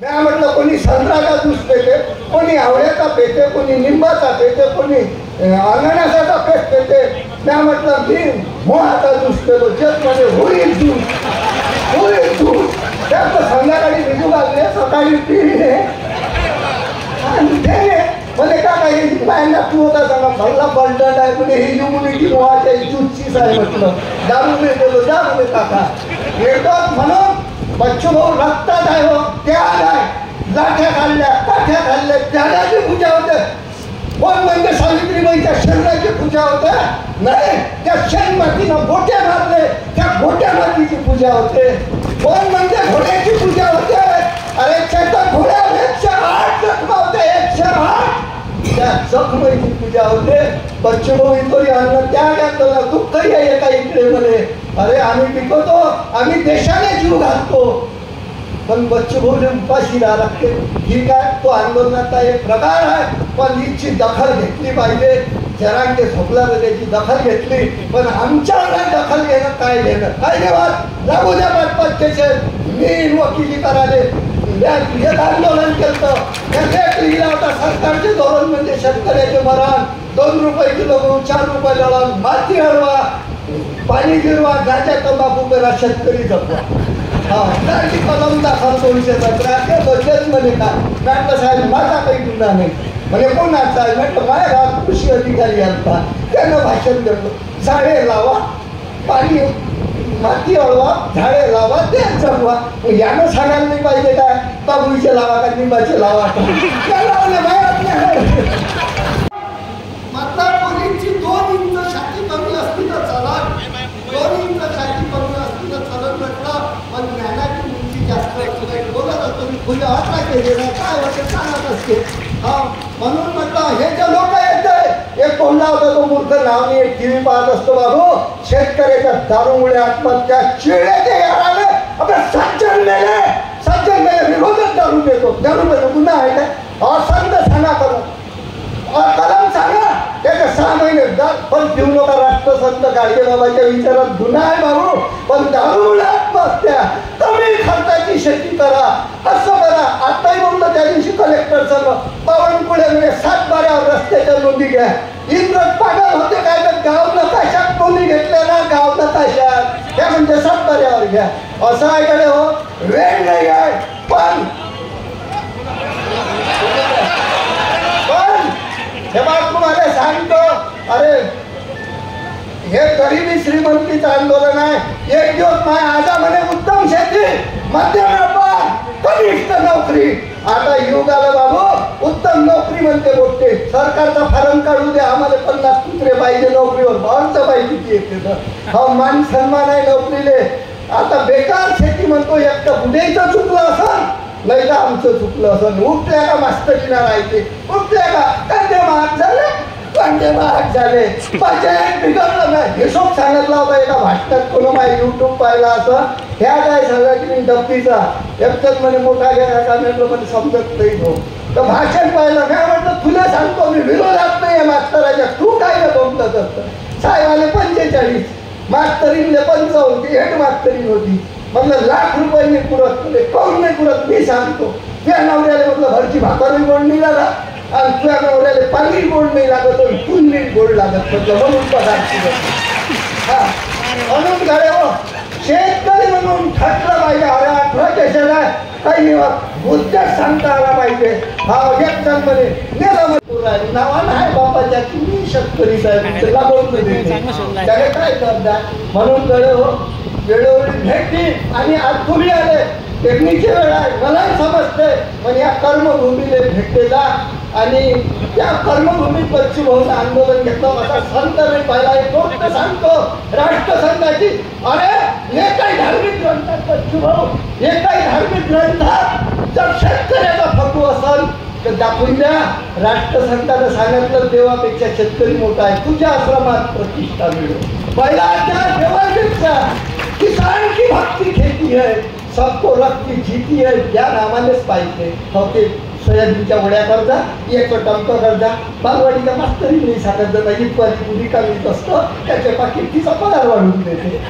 मी म्हटलं कोणी संत्र्याचा ज्यूस पेते, कोणी आवळ्याचा पेते, कोणी निंबाचा पेते, कोणी अननसाचा पेस्ट पेते. मी म्हटलं मी मोहाचा ज्यूस पेतो. जगमध्ये होईल ज्यूस, होईल ज्यूस. त्यात संध्याकाळी भिजू लागले, सकाळी पिले आणि म्हणजे का काही बायांना तू होता सांगा भल्ला बंडल आहे म्हणजे ही इम्युनिटी मोहाच्या ज्यूसचीच आहे. म्हटलं दारू नाही गेलो, दारू नाही काका येतात म्हणून बच्चू भाऊ रक्तात आहे हो. त्या नाही लाठ्या खाल्ल्या, काठ्या खाल्ल्या, त्याची पूजा होते. कोण म्हणजे सावित्रीबाईच्या शरीराची पूजा होते नाही, त्या शरीर मातीनं गोट्या मारले, त्या गोट्या मातीची पूजा होते. कोण म्हणजे घोड्याची पूजा होते. अरे त्याच्या घोड्यावर 108 जखमा होते, 108. त्या जखमेची पूजा होते. बच्चू भाऊ इतरी अन्न त्या घातलं दुःखही आहे एका इकडे मध्ये. अरे आम्ही पिकवतो, आम्ही देशाने जीव घालतो, पण बच्चू भाऊने उपाशी राहा लागते. ठीक आहे, तो आंदोलनाचा एक प्रकार आहे, पण हिची दखल घेतली पाहिजे. जरांगे झोपला तर त्याची दखल घेतली, पण आमच्यावर दखल घेणं काय घेणं काय देवात लागू द्या. पाच केसेस मी वकिली कराले एक आंदोलन केलं, लेख लिहिला होता. सरकारचे धोरण म्हणजे शेतकऱ्याचे मरण, 2 रुपये किलो गहू, 4 रुपये दळण, माती हळवा, पाणी गिरवा, गांजा तंबाखू करा, शेतकरी जपवा. त्याची कलम दाखल 217 बजेट मध्ये काय म्हटलं साहेब माझा काही गुन्हा नाही. म्हणजे कोणाचा आहे म्हटलं माझ्या गावात कृषी अधिकारी आलता, त्यानं भाषण दिलं. झाडे लावा, पाणी माती अळवा, झाडे लावा, ते जगवा. यानं सांगायला नाही पाहिजे काय बाबूचे लावा का निंबाचे लावा. मात्र पोलीसची 2 इंच छाती कमी असती तर चलत, 2 इंच छाती कमी असती तर चलत म्हटलं. पण ज्ञानाची उंची जास्त असते. बोलत असतो मी खुल्या हातला केले नाही काय होते सांगत असते. म्हणून म्हटलं हे जे लोक येते एक कोणला होता तो मूर्ख नावनी एक टीव्ही पाहत असतो. बाबू शेतकऱ्याच्या दारूमुळे आत्महत्या चिडले याराले आपल्या सज्जन मेले विरोधात दारू देतो. दारू देतो गुन्हा आहे का? असंत सांगा करून कलम सांगा त्याच्या 6 महिने पण देऊ नका. राष्ट्रसंत गाडगेबाबाच्या विचारात गुन्हा आहे बाबू, पण दारूमुळे आत्महत्या कमी खर्चाची शेती करा असं करा. आताही बोललं त्या दिवशी कलेक्टर सर्व बावनकुळ्यामध्ये 7 बाऱ्यावर रस्त्याच्या नोंदी घ्या. इंग्रज पागल होते काय तर गाव नकाशात नोंदी घेतल्या ना, गाव नकाशात त्या म्हणजे 7 बाऱ्यावर घ्या असं ऐकले हो. वेळ नाही आहे पण हे बात तुम्हाला सांगतो. अरे हे गरिबी श्रीमंतीचं आंदोलन आहे. एक दिवस माझ्या आजा म्हणे उत्तम शेती, मध्यम व्यापार, कनिष्ठ नोकरी. आता युग आलं बाबू, उत्तम नोकरी म्हणते बोलते. सरकारचा फॉर्म काढू दे, आम्हाला 50 कुत्रे पाहिजे नोकरीवर. भावचं पाहिजे किती येते हा मान सन्मान आहे नोकरीले. आता बेकार शेती म्हणतो. एक तर बुडेचं चुकलं असं नाही तर आमचं चुकलं असं. उठल्या का मास्तरीला राहायचे, उठल्या का कांदे महाग झाले, कांदे महाग झाले, बजेट बिघडलं नाही. हिशोब सांगितला होता एका भाषणात, कोण माझ्या युट्यूब पाहिला असं. ह्या काय सांगा की मी डब्बीचा एकच म्हणे मोठा घ्या का म्हटलं म्हणजे समजत नाही हो. तर भाषण पाहिलं काय म्हटलं तुला सांगतो मी विरोधात नाही आहे मास्तराच्या, तू काय बोलत असतं. साहेबाले 45, मास्तरीने 55, ती हेड मास्तरीन होती. म्हणलं लाख रुपये नाही पुरत, तुले काऊन नाही पुरत मी सांगतो. त्या नवऱ्याला म्हटलं घरची भाकरही गोड नाही लागत आणि तुझ्या नवऱ्याला पाणी गोड नाही लागत, तुला गोड लागत म्हटलं म्हणून पदार्थ. हा म्हणून काय हो शेतकरी म्हणून ठरलं पाहिजे. अरे 18 देशाला काही उद्योग सांगता आला पाहिजे. हा एक जण म्हणे नावानं आहे बापाच्या तुम्ही शेतकरी साहेब लागून त्याला काय करता. म्हणून कळे हो वेळोवेळी भेटली आणि आज तुम्ही आले टेक्निकची वेळ आहे मलाही समजते. पण या कर्मभूमीला भेटलेला आणि त्या कर्मभूमीत बच्चू भाऊन आंदोलन घेतलं. असा संत नाही पाहिला. एक गोष्ट सांगतो राष्ट्रसंघाची. अरे हे काही धार्मिक ग्रंथात बच्चू भाऊ, हे काही धार्मिक ग्रंथात जर शेतकऱ्याचा फटू असेल तर दाखवून द्या. राष्ट्रसंघानं सांगितलं देवापेक्षा शेतकरी मोठा आहे. तुझ्या आश्रमात प्रतिष्ठा मिळेल. पहिला त्या देवापेक्षा किसान की भक्ती खेती है, सबको रक्ती जीती है. या नामानेच पाहिजे. फक्त सोयाबीनच्या वड्या करता, एक टमकं करता, बालवाडीच्या मास्तरी नाही सांगत जाता. इतवारी पुरी कमीत असतं त्याच्या पाकिट तिचा पगार वाढवून देते.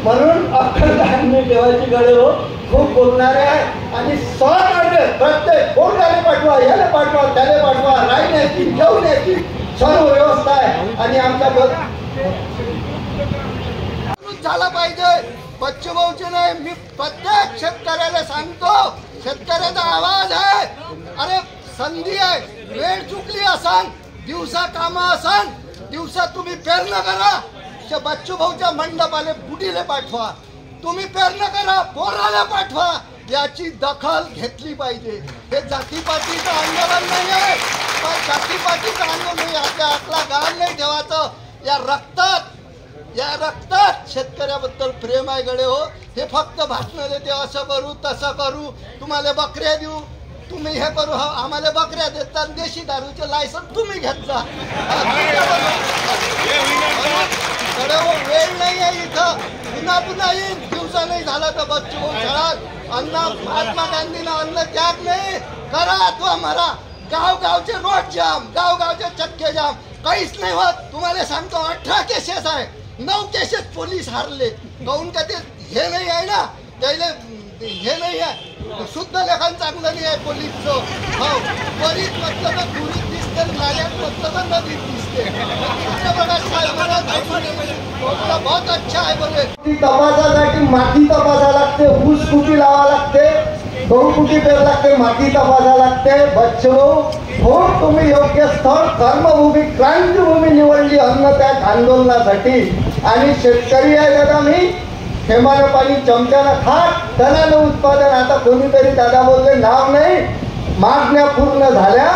म्हणून अख्खं धान्य देवाची गळे हो खूप बोलणारे आहे आणि पाठवा, त्याला पाठवा, राहण्याची जेवण्याची सर्व व्यवस्था आहे. आणि आमच्या झाला पाहिजे. बच्चूभाऊचे नाही, मी प्रत्येक शेतकऱ्याला सांगतो, शेतकऱ्याचा आवाज आहे. अरे संधी आहे, वेळ चुकली असन, दिवसा कामा असन, दिवसा तुम्ही पेरणं करा. बच्चूभाऊच्या मंडपाले बुडीले पाठवा, तुम्ही पेरणं करा, पोराला पाठवा. याची दखल घेतली पाहिजे. हे जातीपातीचं आंदोलन नाही आहे, पण जातीपातीचं आंदोलन आपल्या आतला गाळ नाही ठेवायचं. या रक्तात शेतकऱ्याबद्दल प्रेम आहे गडे हो. हे फक्त भाषण देते, असं करू तसं करू, तुम्हाला बकऱ्या देऊ, तुम्ही हे करू, आम्हाला बकऱ्या देतात, देशी दारूचे लायसन तुम्ही घेत जा. वेळ नाही आहे इथं, पुन्हा येईल. दिवसा नाही झाला तर बच्चूभाऊ खेळात अन्न, महात्मा गांधीनं अन्न त्याग नाही करा अथवा मरा. गावगावचे रोड जाम, गावगावचे चक्के जाम, काहीच नाही होत. तुम्हाला सांगतो 18 केसेस आहे, 9 केसेस पोलीस हारले. काहून का ते हे नाही आहे ना, त्याला हे नाही आहे, शुद्ध लेखन चांगलं नाही आहे पोलीसचं. हो, बरीच म्हटलं तर गुरीत दिसते, नाल्यात म्हटलं तर नदीत दिसते. बहुत अच्छा आहे. बघे तपासासाठी माती तपासा लागते, ऊस कुटी लावा लागते, गहू कुटी पेर लागते, माती तपासा लागते. बच्चूभाऊ हो, तुम्ही योग्य स्थळ कर्मभूमी, क्रांतीभूमी निवडली अन्न त्याग आंदोलनासाठी. आणि शेतकरी आहे दादा, मी थेंबानं पाणी चमच्यानं खात, धनानं उत्पादन. आता कोणीतरी दादा बोलले नाव नाही, मागण्या पूर्ण झाल्या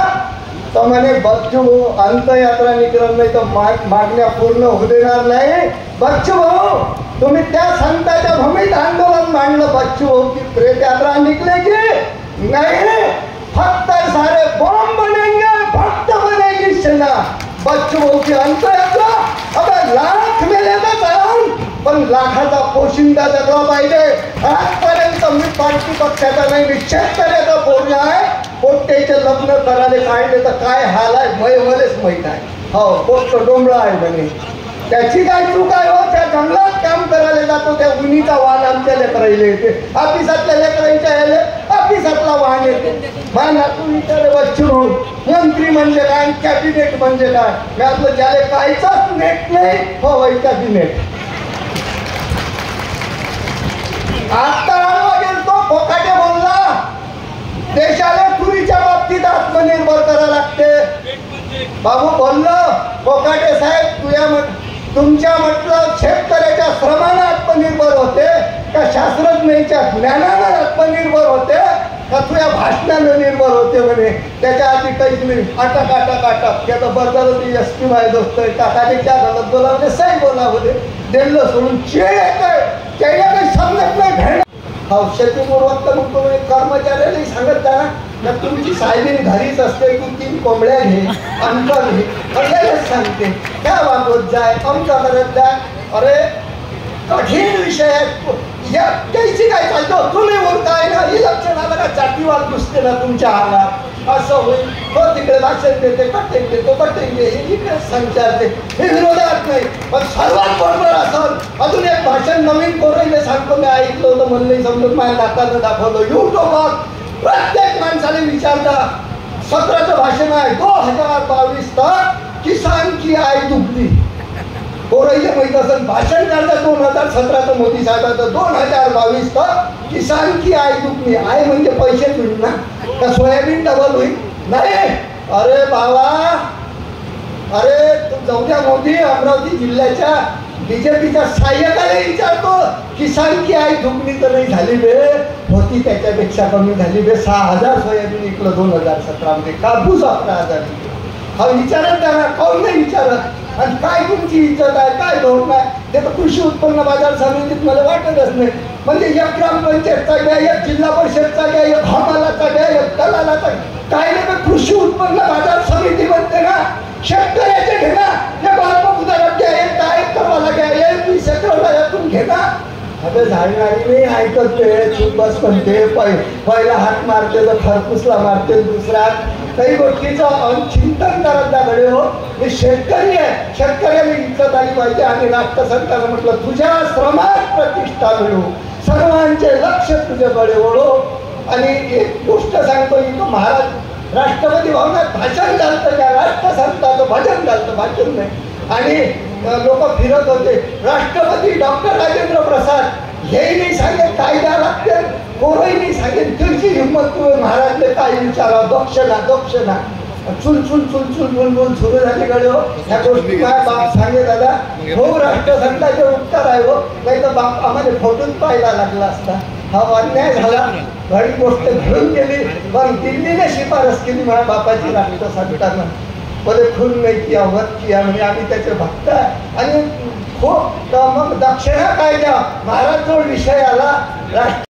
तर म्हणे बच्चूभाऊ अंतयात्रा निघणार नाही तर मागण्या पूर्ण होऊ देणार नाही. बच्चूभाऊ तुम्ही त्या संताच्या भूमीत आंदोलन मांडलं. बच्चूभाऊ की प्रेत यात्रा निकले की नाही, फक्त सारे बॉम्ब बनेंगे, फक्त बनेगी सेना. बच्चूभाऊ की अंतयात्रा अब लाख मेलेगा जाऊन, पण लाखाचा पोशिंदा जगला पाहिजे. आजपर्यंत मी पार्टी पक्षाचा नाही, मी शेतकऱ्याचा बोलला आहे. पोट्टेचे लग्न करायला काढले तर काय हाल आहे मलाच माहीत आहे. हो, पोट्ट डोंबळा आहे म्हणे, त्याची काय चूक आहे हो. त्या जंगलात काम करायला जातो, त्या उन्हीचा वाहन आमच्या लेकरायला येते, ऑफिसातल्या लेकरांच्या यायला ऑफिसातला वाहन येते. मान आपण विचारे बच्चूभाऊ मंत्री म्हणजे काय, कॅबिनेट म्हणजे काय. मी आपलं ज्याला कायचाच नेट नाही हो, वै कॅबिनेट. आता आडवा गेलतो, फोकाटे बोलला, देशाला तुरीच्या बाबतीत आत्मनिर्भर करायला लागते. बाबू बोललं, फोकाटे साहेब तुमच्या म्हटलं शेतकऱ्याच्या श्रमानं आत्मनिर्भर होते का शास्त्रज्ञांच्या ज्ञानानं आत्मनिर्भर होते का तुझ्या भाषणानं निर्भर होते म्हणे. त्याच्या आधी काहीच नाही. अटक अटक अटक त्याचं बरं ती एस टी वाय दोस्त टाकाने क्या गलत बोला म्हणजे सही बोला बोले, दिलं सोडून चिड येतोय, त्याला काही समजत नाही भेट. हा शेतीपूर्वक मग तुम्ही कर्मचाऱ्यालाही सांगत जा ना, तुमची साहेबीन घरीच असते, तू 3 कोंबड्या घे, आमचा घे, सगळ्यालाच सांगते काय वापरत जाय, आमचा करत जाय. अरे कठीण विषय आहे. त्याची काय चालतो, तुम्ही बोलताय ना इलेक्शन आलं का जातीवाद घुसते ना तुमच्या अंगात, असं होईल. तो तिकडे भाषण देते, कटेंग देतो, कटेंग दे, इकडे संचारते, हे विरोधात नाही. पण सर्वात बरोबर असं अजून एक भाषण नवीन कोरेले सांगतो, मी ऐकलं होतं, म्हणलं समजून माझ्या नातानं दाखवलं युट्यूबवर. प्रत्येक माणसाने विचारता 17चं भाषण आहे 2022 तक किसान की आई दुखली. कोरईले माहित असेल भाषण काढलं 2017चं मोदी साहेबांचं, 2022 तक किसान की आई दुखली. आई म्हणजे पैसे मिळून ना, का सोयाबीन डबल होईल नाही. अरे बाबा, अरे तू जाऊ द्या मोदी, अमरावती जिल्ह्याच्या बीजेपीच्या सहाय्यकाला विचारतो, किसान की आई दुखली तर नाही झाली बे, होती त्याच्यापेक्षा कमी झाली बे. 6000 सोयाबीन विकलं 2017 मध्ये, कापूस 11,000 विकलं. हा विचारत त्यांना, काऊन नाही विचारत. आणि काय तुमची इज्जत आहे, काय धोरण आहे ते तर कृषी उत्पन्न बाजार समितीत मला वाटतच नाही. म्हणजे एक ग्रामपंचायतचा घ्या, एक जिल्हा परिषदचा घ्या, एक हमालाचा घ्या, एक दलालाचा, काय नाही कृषी उत्पन्न बाजार समिती म्हणते ना. शेतकऱ्याचे घे ना, हे बालपा घ्या, एक डायरेक्ट करवाला घ्या, एक शेतकऱ्याला यातून घे ना. अगं झाडणारी नाही ऐकत ते, तू बस म्हणते पहिला हात मारते तर खरपुसला मारते, दुसरा काही गोष्टीचं चिंतन करत जाकडे हो. हे शेतकरी आहे, शेतकऱ्याला इज्जत आली पाहिजे. आणि राष्ट्र सरकारनं म्हटलं तुझ्या श्रमात प्रतिष्ठा मिळू, सर्वांचे लक्ष तुझ्याकडे ओढो. आणि एक गोष्ट सांगतो, इथं महाराज राष्ट्रपती भवनात भाषण झालं का राष्ट्रसंताचं भजन झालं, भाषण नाही. आणि लोक फिरत होते, राष्ट्रपती डॉक्टर राजेंद्र प्रसाद हेही नाही सांगेल कायदा लागते, कोरही नाही सांगेल, तुमची हिंमत तुम्ही महाराजले काय विचारा, दक्षिणा दक्षिणा चुल चुल चुल चुल बुलबुल सुरू झाली गळे हो. ह्या गोष्टी माझ्या बाप सांगे दादा, हो राष्ट्रसंताचे उपकार आहे हो, नाही तर बाप आम्हाला फोटोच पाहायला लागला असता. हा अन्याय झाला, घडी गोष्ट घडून गेली, पण दिल्लीने शिफारस केली माझ्या बापाची राष्ट्रसंतांना, बोले खून नाही किया, वध किया, म्हणजे आम्ही त्याचे भक्त आहे. आणि खूप तर मग दक्षिणा काय द्या, महाराज जो विषय आला राष्ट्र